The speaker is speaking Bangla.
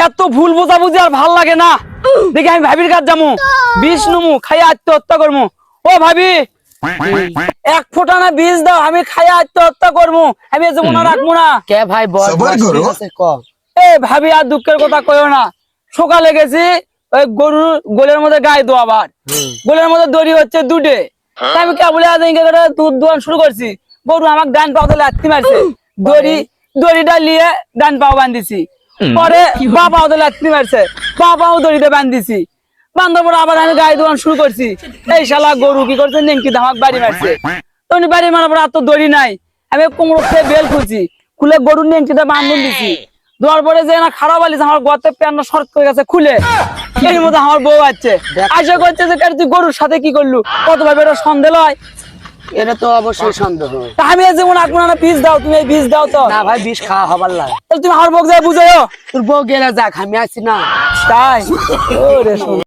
এত ভুল বোঝাবুঝি আর ভাল লাগে না। দেখি আমি ভাবির কাজ যামু, বিষ নুমু, খাইয়া আত্মহত্যা করবো। ও ভাবি, এক ফোঁটা না বীজ দাও, আমি খাইয়া আত্মহত্যা করবো। আমি যেমন রাখবো না। কে ভাই বল সবার বল, করো। ঠিক আছে, ক। এ ভাবি, আর দুঃখের কথা কইও না। সকালে গেছি ওই গরুর গোলের মধ্যে গায়ে দোয়াবার, গোলের মধ্যে দড়ি হচ্ছে দুটে। তাই আমি কেবল দুধ দোয়ান শুরু করছি। গরু আমাকে ডান পাও লাত্তি মারছে, দড়িটা নিয়ে ডান পাও বান্ধিছি। পরে বা পাও লাত্তি মারছে, বা পাও দড়িতে বান্ধিছি। বান্ধার পরে আবার আমি গায়ে দোয়ান শুরু করছি। এই শালা গরু কি করছে, নেংটি ধামাক বাড়ি মারছে। তখন বাড়ি মারার পর আর তো দড়ি নাই, আমি কোমর খেয়ে বেল খুলছি, খুলে গরুর নেংটিটা বান্ধন দিছি। দেওয়ার পরে যে না খারাপ আলিস, আমার গর্তে প্যান্ট শর্ট করে গেছে খুলে। এর মধ্যে আমার বউ আছে, আশা করছে যে তুই গরুর সাথে কি করলু, কত ভাবে এটা সন্দেহ হয়। এটা তো অবশ্যই সন্দেহ। তা আমি যেমন আপনারা বীজ দাও, তুমি এই বীজ দাও তো। না ভাই, বিষ খাওয়া হবার লাগে। তাহলে তুমি আমার বউ যায় বুঝাও। তোর বউ গেলে যাক, আমি আছি না। তাই ও রে শোন।